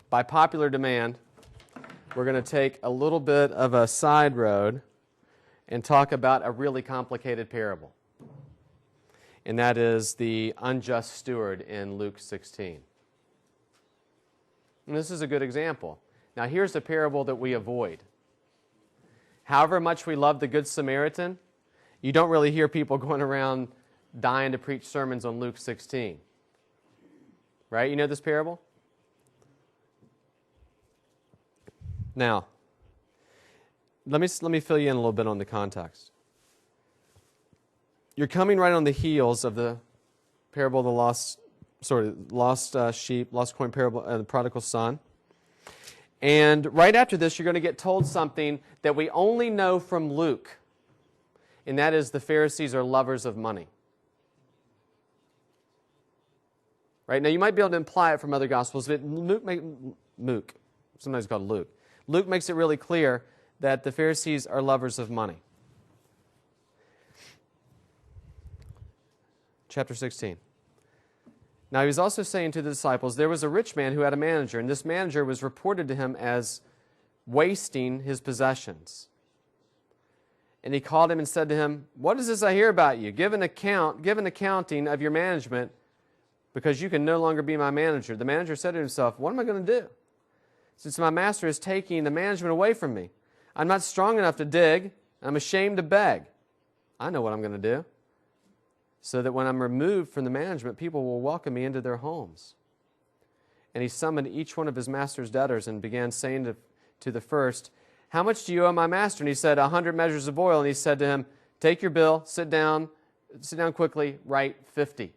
by popular demand, we're going to take a little bit of a side road and talk about a really complicated parable. And that is the unjust steward in Luke 16. And this is a good example. Now here's the parable that we avoid. However much we love the Good Samaritan, you don't really hear people going around dying to preach sermons on Luke 16. Right? You know this parable? Now, let me fill you in a little bit on the context. You're coming right on the heels of the parable of the lost sheep, lost coin parable, the prodigal son. And right after this, you're going to get told something that we only know from Luke, and that is the Pharisees are lovers of money. Right? Now, you might be able to imply it from other Gospels, but Luke, sometimes called Luke. Luke makes it really clear that the Pharisees are lovers of money. Chapter 16. Now he was also saying to the disciples, there was a rich man who had a manager, and this manager was reported to him as wasting his possessions. And he called him and said to him, what is this I hear about you? Give an accounting of your management, because you can no longer be my manager. The manager said to himself, what am I going to do? Since my master is taking the management away from me, I'm not strong enough to dig, I'm ashamed to beg. I know what I'm going to do, so that when I'm removed from the management, people will welcome me into their homes. And he summoned each one of his master's debtors and began saying to the first, how much do you owe my master? And he said, 100 measures of oil. And he said to him, take your bill, sit down quickly, write 50.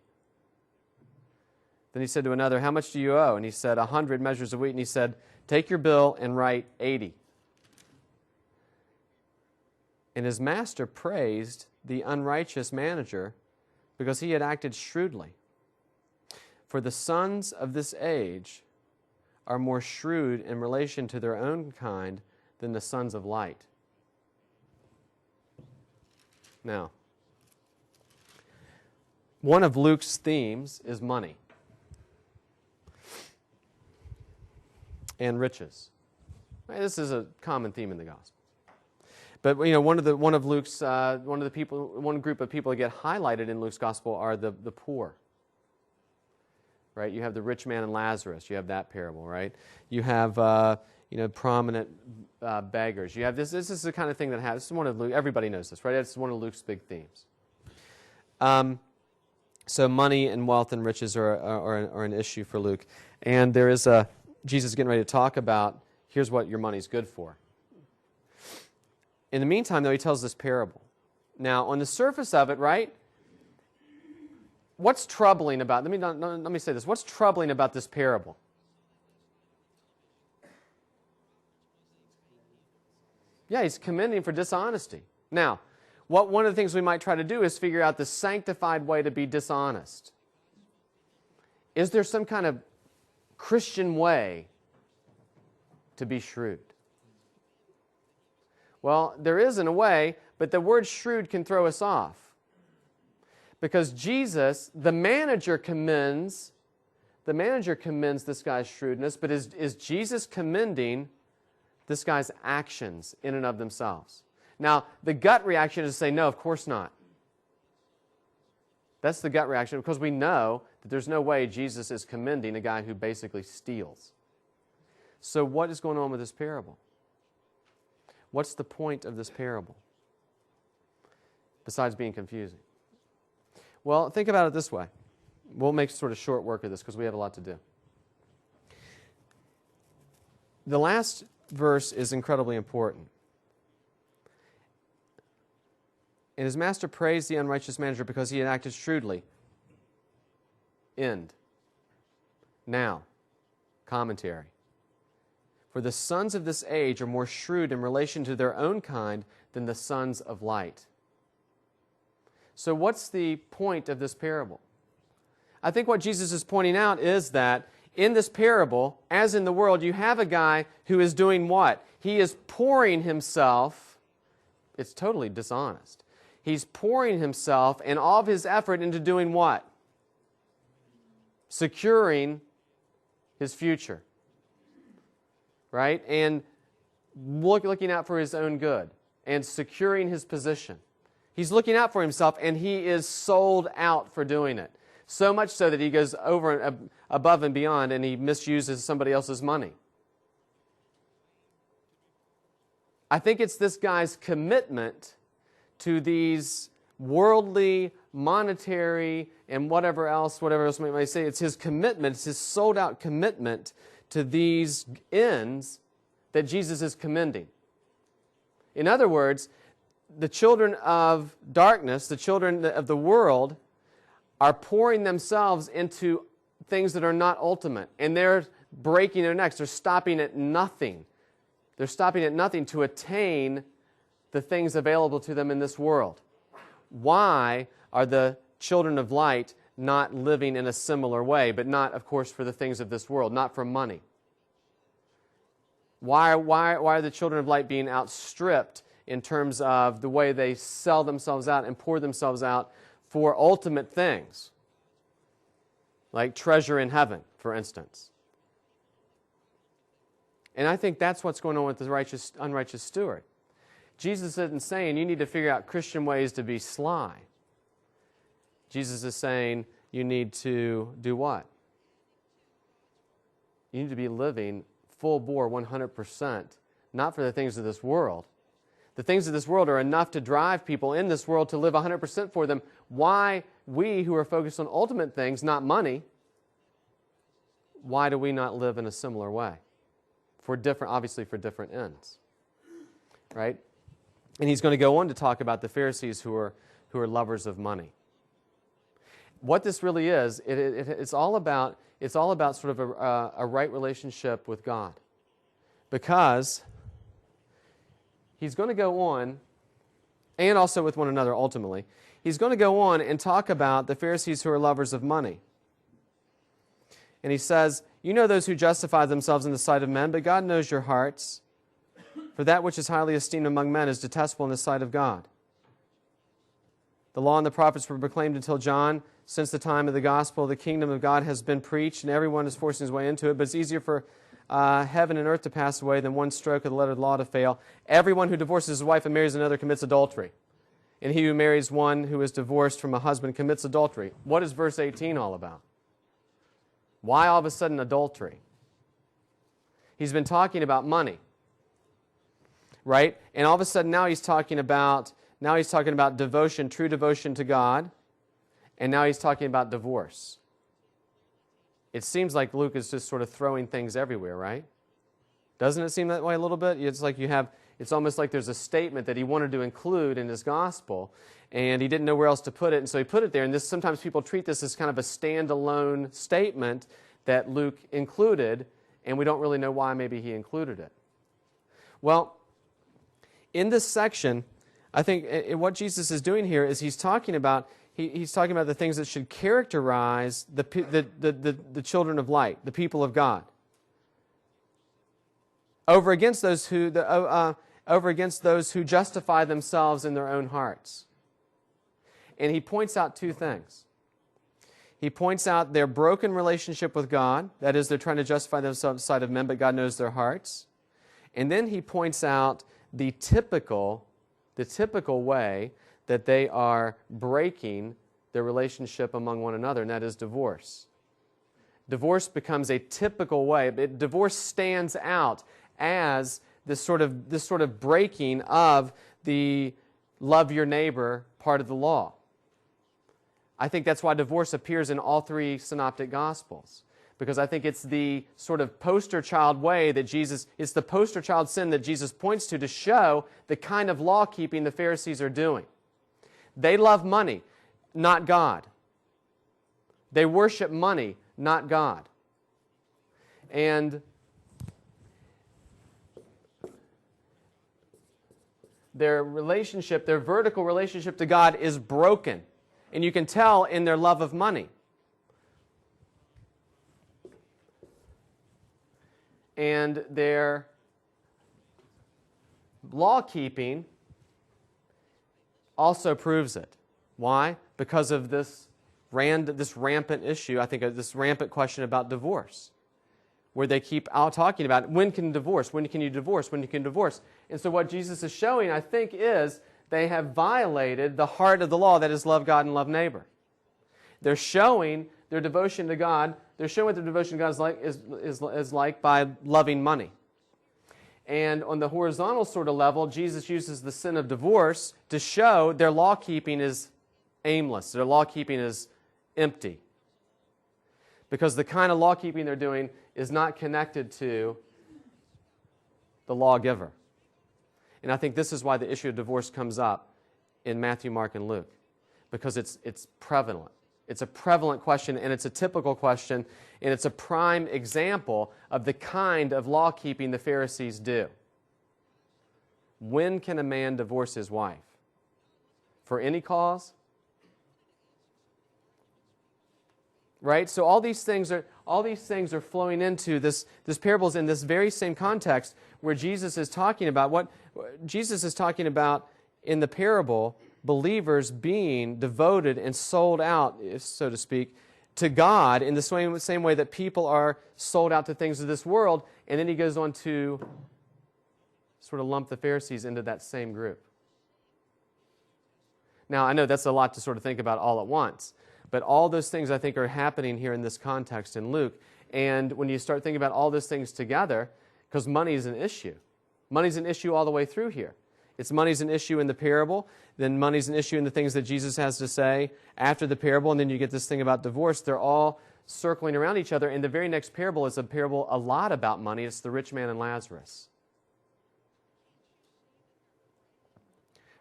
Then he said to another, how much do you owe? And he said, 100 measures of wheat. And he said, take your bill and write 80. And his master praised the unrighteous manager because he had acted shrewdly. For the sons of this age are more shrewd in relation to their own kind than the sons of light. Now, one of Luke's themes is money and riches. This is a common theme in the gospel. But one group of people that get highlighted in Luke's gospel are the poor. Right? You have the rich man and Lazarus. You have that parable, right? You have prominent beggars. You have this. This is the kind of thing that happens. This is one of Luke. Everybody knows this, right? It's one of Luke's big themes. So money and wealth and riches are an issue for Luke, and there is Jesus getting ready to talk about here's what your money's good for. In the meantime, though, he tells this parable. Now, on the surface of it, right, what's troubling about, let me say this, what's troubling about this parable? Yeah, he's commending for dishonesty. Now, one of the things we might try to do is figure out the sanctified way to be dishonest. Is there some kind of Christian way to be shrewd? Well, there is in a way, but the word shrewd can throw us off. Because Jesus, the manager commends this guy's shrewdness, but is Jesus commending this guy's actions in and of themselves? Now, the gut reaction is to say, no, of course not. That's the gut reaction, because we know that there's no way Jesus is commending a guy who basically steals. So what is going on with this parable? What's the point of this parable, besides being confusing? Well, think about it this way. We'll make sort of short work of this because we have a lot to do. The last verse is incredibly important. And his master praised the unrighteous manager because he had acted shrewdly. End. Now, commentary. For the sons of this age are more shrewd in relation to their own kind than the sons of light. So what's the point of this parable? I think what Jesus is pointing out is that in this parable, as in the world, you have a guy who is doing what? He is pouring himself, it's totally dishonest. He's pouring himself and all of his effort into doing what? Securing his future. right? And looking out for his own good and securing his position. He's looking out for himself, and he is sold out for doing it. So much so that he goes over and above and beyond, and he misuses somebody else's money. I think it's this guy's commitment to these worldly, monetary, and whatever else we might say. It's his commitment, it's his sold-out commitment to these ends that Jesus is commending. In other words, the children of darkness, the children of the world, are pouring themselves into things that are not ultimate, and they're breaking their necks. They're stopping at nothing. They're stopping at nothing to attain the things available to them in this world. Why are the children of light not living in a similar way, but not, of course, for the things of this world, not for money? Why are the children of light being outstripped in terms of the way they sell themselves out and pour themselves out for ultimate things, like treasure in heaven, for instance? And I think that's what's going on with the unrighteous steward. Jesus isn't saying you need to figure out Christian ways to be sly. Jesus is saying you need to do what? You need to be living full bore, 100%, not for the things of this world. The things of this world are enough to drive people in this world to live 100% for them. Why we who are focused on ultimate things, not money, why do we not live in a similar way? Obviously for different ends, right? And he's going to go on to talk about the Pharisees who are lovers of money. What this really is, it's all about sort of a right relationship with God, because he's going to go on, and also with one another ultimately, he's going to go on and talk about the Pharisees who are lovers of money. And he says, you know those who justify themselves in the sight of men, but God knows your hearts. For that which is highly esteemed among men is detestable in the sight of God. The law and the prophets were proclaimed until John. Since the time of the gospel, the kingdom of God has been preached, and everyone is forcing his way into it. But it's easier for heaven and earth to pass away than one stroke of the letter of the law to fail. Everyone who divorces his wife and marries another commits adultery. And he who marries one who is divorced from a husband commits adultery. What is verse 18 all about? Why all of a sudden adultery? He's been talking about money, right? And all of a sudden now he's talking about devotion, true devotion to God, and now he's talking about divorce. It seems like Luke is just sort of throwing things everywhere, right? Doesn't it seem that way a little bit? It's almost like there's a statement that he wanted to include in his gospel, and he didn't know where else to put it, and so he put it there. And sometimes people treat this as kind of a standalone statement that Luke included, and we don't really know why maybe he included it. Well, in this section, I think what Jesus is doing here is he's talking about the things that should characterize the children of light, the people of God, over against those who justify themselves in their own hearts. And he points out two things. He points out their broken relationship with God, that is, they're trying to justify themselves in the sight of men, but God knows their hearts. And then he points out the typical way that they are breaking their relationship among one another, and that is divorce. Divorce becomes a typical way. Divorce stands out as this sort of breaking of the love your neighbor part of the law. I think that's why divorce appears in all three synoptic gospels, because I think it's the sort of poster child way that it's the poster child sin that Jesus points to show the kind of law keeping the Pharisees are doing. They love money, not God. They worship money, not God. And their vertical relationship to God is broken. And you can tell in their love of money. And their law-keeping also proves it. Why? Because of this rampant issue, I think this rampant question about divorce. where they keep out talking about when can divorce, when can you divorce, when you can divorce. And so what Jesus is showing, I think, is they have violated the heart of the law, that is love God and love neighbor. They're showing their devotion to God. They're showing what their devotion to God is like by loving money. And on the horizontal sort of level, Jesus uses the sin of divorce to show their law-keeping is aimless. Their law-keeping is empty. Because the kind of law-keeping they're doing is not connected to the lawgiver. And I think this is why the issue of divorce comes up in Matthew, Mark, and Luke. Because it's prevalent. It's a prevalent question, and it's a typical question, and it's a prime example of the kind of law-keeping the Pharisees do. When can a man divorce his wife? For any cause? Right? So all these things are flowing into this parables in this very same context where Jesus is talking about what Jesus is talking about in the parable, believers being devoted and sold out, so to speak, to God in the same way that people are sold out to things of this world. And then he goes on to sort of lump the Pharisees into that same group. Now, I know that's a lot to sort of think about all at once, but all those things I think are happening here in this context in Luke. And when you start thinking about all those things together, because money is an issue. Money's an issue all the way through here. Money's an issue in the parable, then money's an issue in the things that Jesus has to say after the parable, and then you get this thing about divorce. They're all circling around each other, and the very next parable is a parable a lot about money. It's the rich man and Lazarus.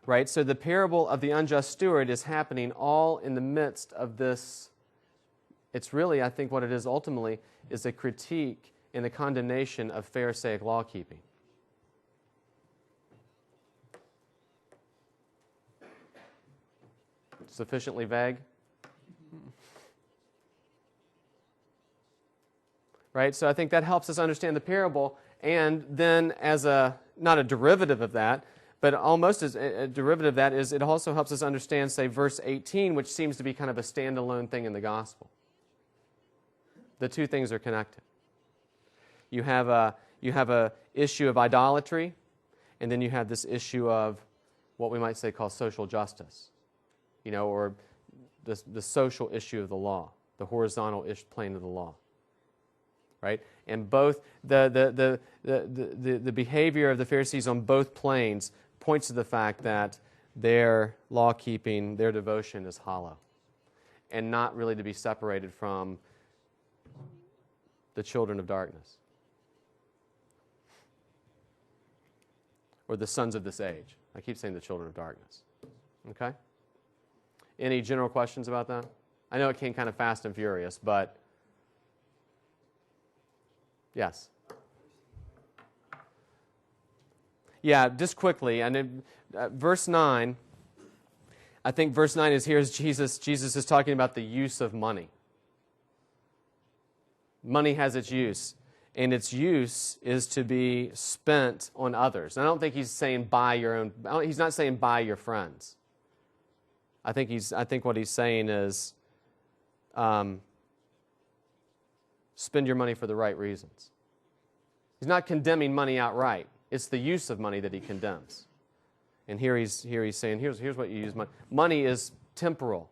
Right? So the parable of the unjust steward is happening all in the midst of this. It's really, I think what it is ultimately, is a critique and a condemnation of Pharisaic law-keeping. Sufficiently vague? Right? So I think that helps us understand the parable, and then as not a derivative of that, but almost as a derivative of that is it also helps us understand, say, verse 18, which seems to be kind of a standalone thing in the gospel. The two things are connected. You have a issue of idolatry, and then you have this issue of what we might say called social justice. Or the social issue of the law, the horizontal plane of the law, right? And both the behavior of the Pharisees on both planes points to the fact that their law-keeping, their devotion is hollow, and not really to be separated from the children of darkness, or the sons of this age. I keep saying the children of darkness. Okay? Any general questions about that? I know it came kind of fast and furious, but yes. Yeah, just quickly. And verse 9, I think verse 9 is here's Jesus. Jesus is talking about the use of money. Money has its use, and its use is to be spent on others. And I don't think he's saying buy your own. He's not saying buy your friends. I think what he's saying is spend your money for the right reasons. He's not condemning money outright. It's the use of money that he condemns. And here he's saying, here's what you use money. Money is temporal.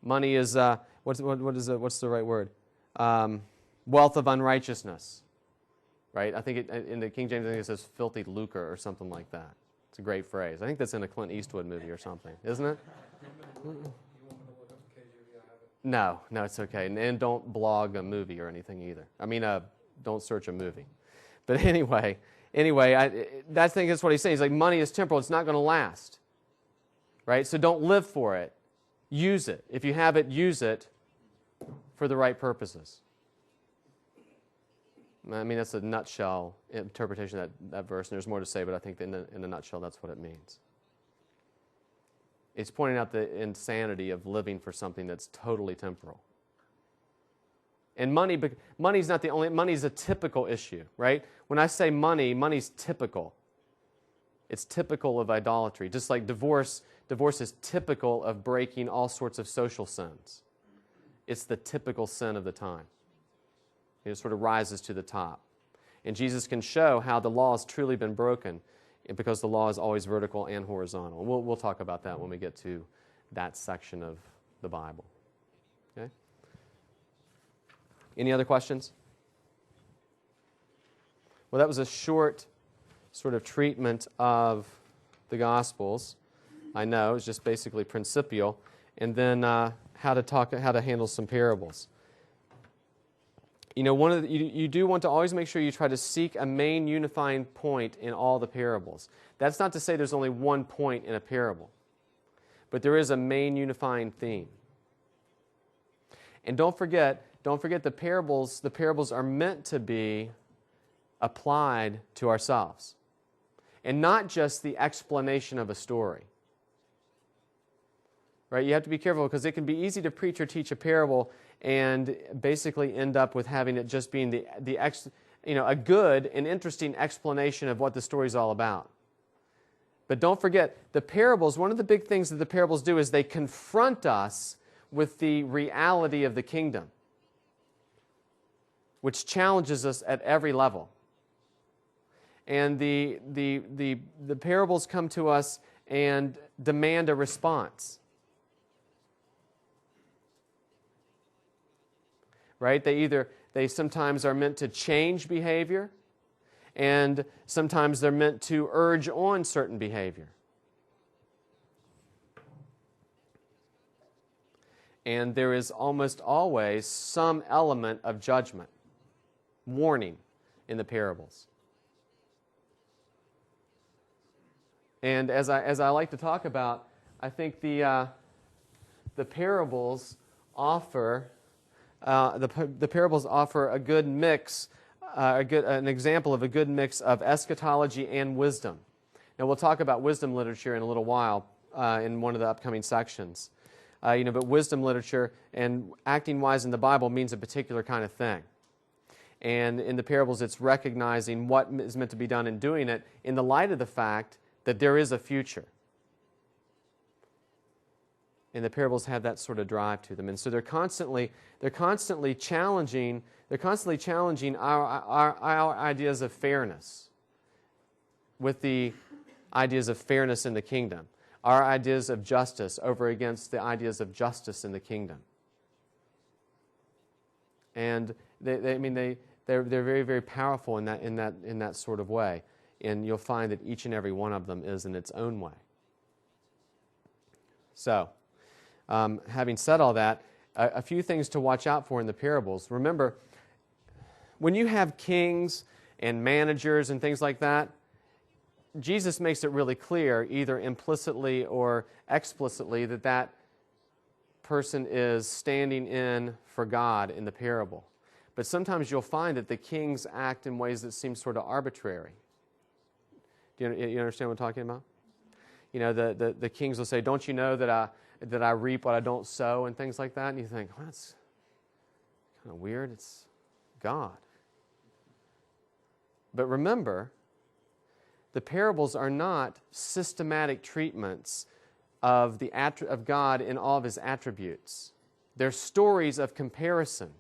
Money is what's the right word? Wealth of unrighteousness. Right? I think in the King James, I think it says filthy lucre or something like that. It's a great phrase. I think that's in a Clint Eastwood movie or something, isn't it? No, it's okay. And don't blog a movie or anything either. I mean, don't search a movie. But anyway, I think that's what he's saying. He's like, money is temporal. It's not going to last. Right? So don't live for it. Use it. If you have it, use it for the right purposes. I mean, that's a nutshell interpretation of that verse, and there's more to say, but I think in a nutshell, that's what it means. It's pointing out the insanity of living for something that's totally temporal. And money's not the only, money's a typical issue, right? When I say money's typical. It's typical of idolatry. Just like divorce is typical of breaking all sorts of social sins. It's the typical sin of the time. It sort of rises to the top. And Jesus can show how the law has truly been broken because the law is always vertical and horizontal. We'll talk about that when we get to that section of the Bible. Okay? Any other questions? Well, that was a short sort of treatment of the Gospels. I know, it's just basically principial. And then how to handle some parables. You know, you do want to always make sure you try to seek a main unifying point in all the parables. That's not to say there's only one point in a parable, but there is a main unifying theme. And don't forget the parables. The parables are meant to be applied to ourselves, and not just the explanation of a story. Right? You have to be careful because it can be easy to preach or teach a parable and basically end up with having it just being a good and interesting explanation of what the story is all about. But don't forget, the parables, one of the big things that the parables do is they confront us with the reality of the kingdom, which challenges us at every level. And the parables come to us and demand a response. Right? They sometimes are meant to change behavior, and sometimes they're meant to urge on certain behavior. And there is almost always some element of judgment, warning in the parables. And as I like to talk about, I think the parables offer the parables offer a good mix, an example of a good mix of eschatology and wisdom. Now we'll talk about wisdom literature in a little while in one of the upcoming sections. But wisdom literature and acting wise in the Bible means a particular kind of thing. And in the parables, it's recognizing what is meant to be done and doing it in the light of the fact that there is a future. And the parables have that sort of drive to them, and so they're constantly challenging our ideas of fairness with the ideas of fairness in the kingdom, our ideas of justice over against the ideas of justice in the kingdom. And they're very, very powerful in that sort of way, and you'll find that each and every one of them is in its own way. So, having said all that, a few things to watch out for in the parables. Remember, when you have kings and managers and things like that, Jesus makes it really clear, either implicitly or explicitly, that person is standing in for God in the parable. But sometimes you'll find that the kings act in ways that seem sort of arbitrary. Do you understand what I'm talking about? You know, the kings will say, "Don't you know that I reap what I don't sow," and things like that. And you think, well, that's kind of weird. It's God. But remember, the parables are not systematic treatments of God in all of His attributes. They're stories of comparison.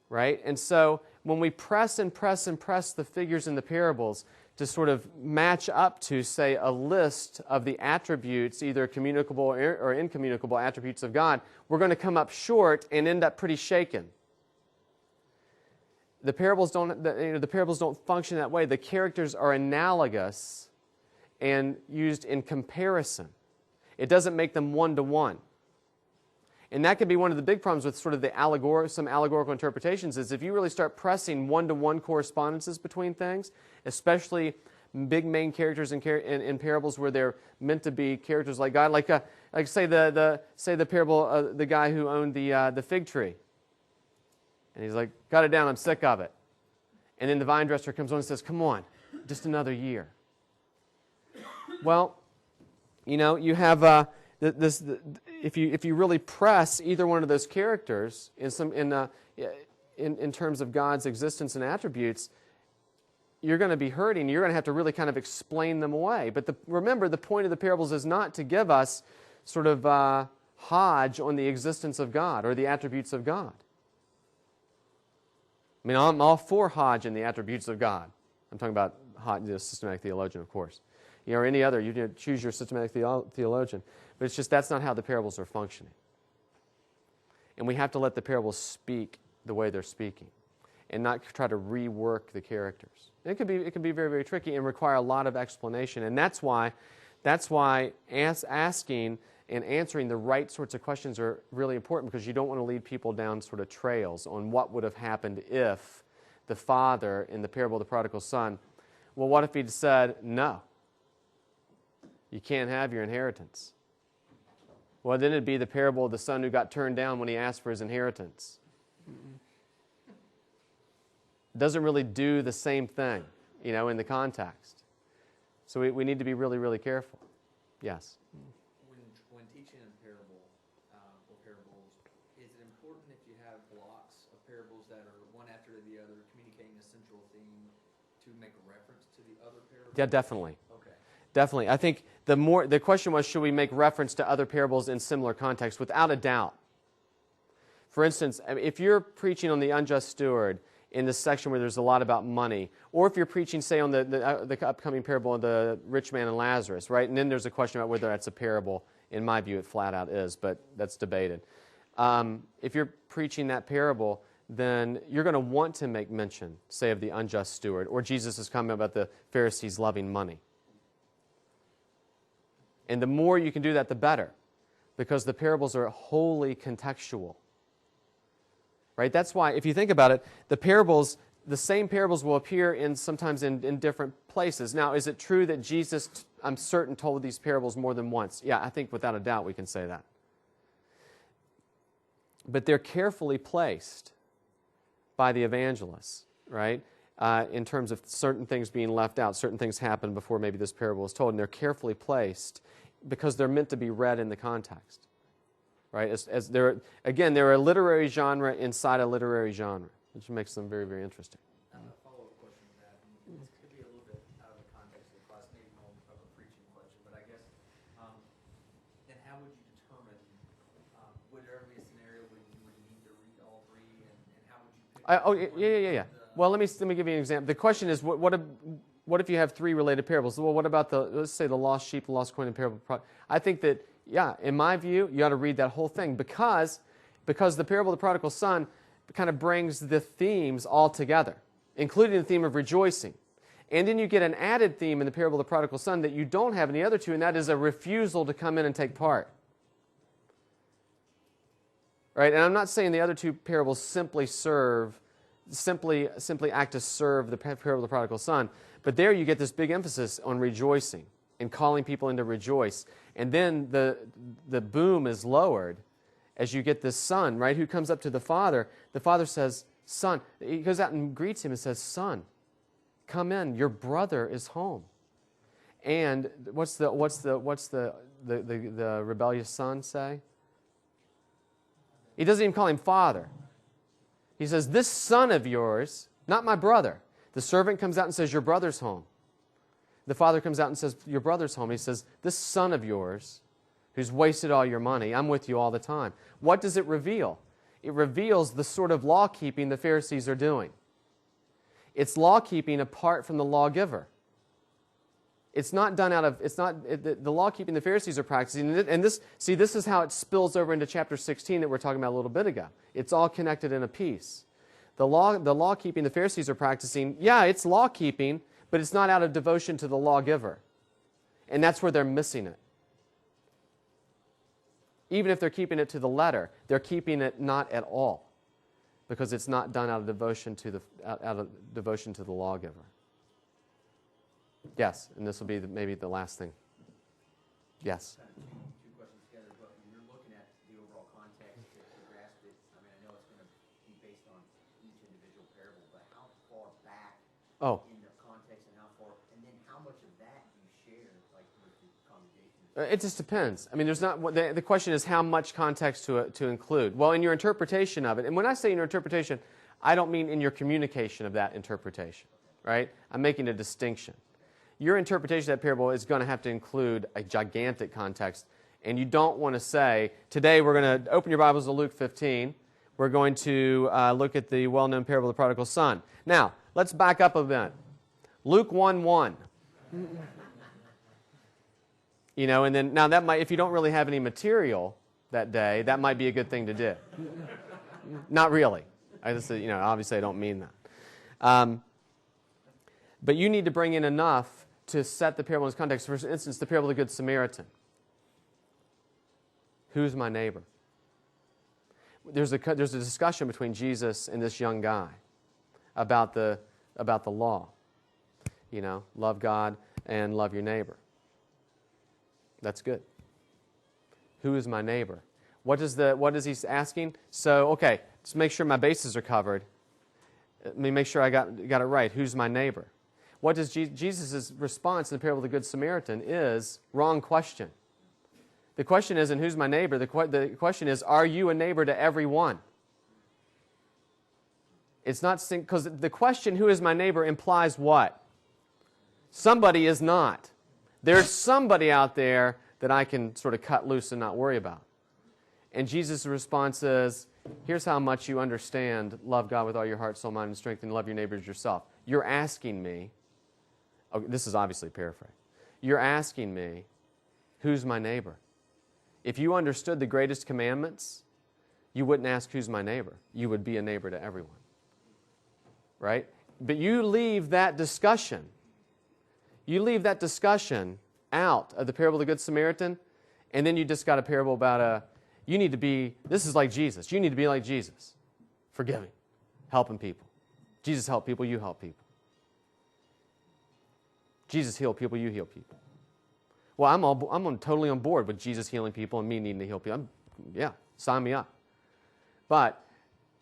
Right? And so when we press and press and press the figures in the parables to sort of match up to, say, a list of the attributes, either communicable or incommunicable attributes of God, we're going to come up short and end up pretty shaken. The parables don't function that way. The characters are analogous and used in comparison. It doesn't make them one-to-one. And that could be one of the big problems with sort of some allegorical interpretations, is if you really start pressing one-to-one correspondences between things, especially big main characters in parables where they're meant to be characters like God, like say the parable the guy who owned the fig tree, and he's like, "Cut it down, I'm sick of it," and then the vine dresser comes on and says, "Come on, just another year." Well, you have if you really press either one of those characters in terms of God's existence and attributes, you're going to be hurting. You're going to have to really kind of explain them away. But remember, the point of the parables is not to give us sort of hodge on the existence of God or the attributes of God. I mean, I'm all for Hodge and the attributes of God. I'm talking about Hodge, the systematic theologian, of course. Or any other, you choose your systematic theologian. But it's just that's not how the parables are functioning. And we have to let the parables speak the way they're speaking and not try to rework the characters. And it can be very, very tricky and require a lot of explanation. And that's why asking and answering the right sorts of questions are really important, because you don't want to lead people down sort of trails on what would have happened if the father in the parable of the prodigal son, well, what if he'd said, no, you can't have your inheritance? Well, then it'd be the parable of the son who got turned down when he asked for his inheritance. It doesn't really do the same thing, in the context. So we need to be really, really careful. Yes? When teaching a parable or parables, is it important if you have blocks of parables that are one after the other, communicating a central theme, to make a reference to the other parables? Yeah, definitely. Okay. Definitely. I think the question was, should we make reference to other parables in similar context? Without a doubt. For instance, if you're preaching on the unjust steward in this section where there's a lot about money, or if you're preaching, say, on the upcoming parable of the rich man and Lazarus, right? And then there's a question about whether that's a parable. In my view, it flat out is, but that's debated. If you're preaching that parable, then you're going to want to make mention, say, of the unjust steward, or Jesus is comment about the Pharisees loving money. And the more you can do that, the better, because the parables are wholly contextual. Right? That's why, if you think about it, the same parables will appear sometimes in different places. Now, is it true that Jesus, I'm certain, told these parables more than once? Yeah, I think without a doubt we can say that. But they're carefully placed by the evangelists, right? In terms of certain things being left out, certain things happen before maybe this parable is told, and they're carefully placed because they're meant to be read in the context. Right? They're a literary genre inside a literary genre, which makes them very, very interesting. A follow-up question to that. This could be a little bit out of the context of the class, maybe more of a preaching question, but I guess, then how would you determine, would there ever be a scenario where you would need to read all three, and how would you pick? Yeah. Well, let me give you an example. The question is, what if you have three related parables? Well, what about let's say the lost sheep, the lost coin, and parable? I think that, yeah, in my view, you ought to read that whole thing, because the parable of the prodigal son kind of brings the themes all together, including the theme of rejoicing. And then you get an added theme in the parable of the prodigal son that you don't have in the other two, and that is a refusal to come in and take part. Right? And I'm not saying the other two parables simply act to serve the parable of the prodigal son, but there you get this big emphasis on rejoicing and calling people in to rejoice. And then the boom is lowered as you get this son, right, who comes up to the father. The father says, son, he goes out and greets him and says, son, come in, your brother is home. And what's the rebellious son say? He doesn't even call him father. He says, this son of yours, not my brother. The servant comes out and says, your brother's home. The father comes out and says, your brother's home. He says, this son of yours, who's wasted all your money, I'm with you all the time. What does it reveal? It reveals the sort of law-keeping the Pharisees are doing. It's law-keeping apart from the lawgiver. It's not done out of, the law-keeping the Pharisees are practicing. And this is how it spills over into chapter 16 that we're talking about a little bit ago. It's all connected in a piece. The law-keeping the Pharisees are practicing, yeah, it's law-keeping, but it's not out of devotion to the lawgiver. And that's where they're missing it. Even if they're keeping it to the letter, they're keeping it not at all, because it's not done out of devotion to the lawgiver. Yes, and this will be maybe the last thing. Yes. Two questions together, but when you're looking at the overall context to grasp it, I mean, I know it's going to be based on each individual parable, but how far back in the context and how far, and then how much of that do you share, like, with the congregation? It just depends. I mean, there's not. The question is how much context to include. Well, in your interpretation of it, and when I say in your interpretation, I don't mean in your communication of that interpretation, right? I'm making a distinction. Your interpretation of that parable is going to have to include a gigantic context, and you don't want to say, today we're going to open your Bibles to Luke 15. We're going to look at the well-known parable of the prodigal son. Now, let's back up a bit. Luke 1:1. You know, and then now that might, if you don't really have any material that day, that might be a good thing to do. Not really. I just, you know, obviously I don't mean that. But you need to bring in enough to set the parable in its context. For instance, the parable of the Good Samaritan. Who's my neighbor? There's a discussion between Jesus and this young guy about the law. You know, love God and love your neighbor. That's good. Who is my neighbor? What is he asking? So, okay, let's make sure my bases are covered. Let me make sure I got it right. Who's my neighbor? What does Jesus' response in the parable of the Good Samaritan is? Wrong question. The question isn't who's my neighbor. The question is, are you a neighbor to everyone? It's not because the question, who is my neighbor, implies what? Somebody is not. There's somebody out there that I can sort of cut loose and not worry about. And Jesus' response is, here's how much you understand love God with all your heart, soul, mind, and strength, and love your neighbor as yourself. You're asking me, this is obviously paraphrased, you're asking me, who's my neighbor? If you understood the greatest commandments, you wouldn't ask who's my neighbor. You would be a neighbor to everyone. Right? But you leave that discussion out of the parable of the Good Samaritan, and then you just got a parable about this is like Jesus. You need to be like Jesus. Forgiving. Helping people. Jesus helped people, you help people. Jesus healed people, you heal people. Well, I'm totally on board with Jesus healing people and me needing to heal people. Yeah, sign me up. But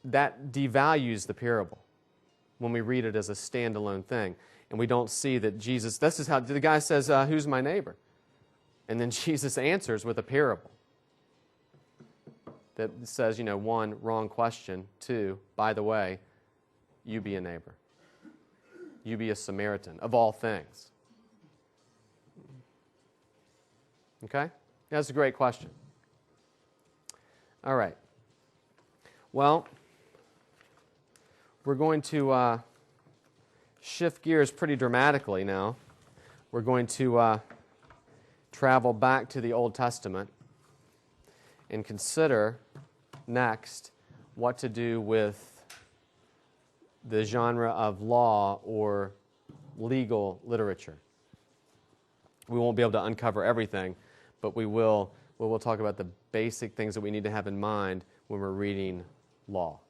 that devalues the parable when we read it as a standalone thing. And we don't see that Jesus, this is how the guy says, who's my neighbor? And then Jesus answers with a parable that says, you know, 1, wrong question. 2, by the way, you be a neighbor. You be a Samaritan, of all things. Okay? That's a great question. All right. Well, we're going to shift gears pretty dramatically now. We're going to travel back to the Old Testament and consider next what to do with the genre of law or legal literature. We won't be able to uncover everything, but we will talk about the basic things that we need to have in mind when we're reading law.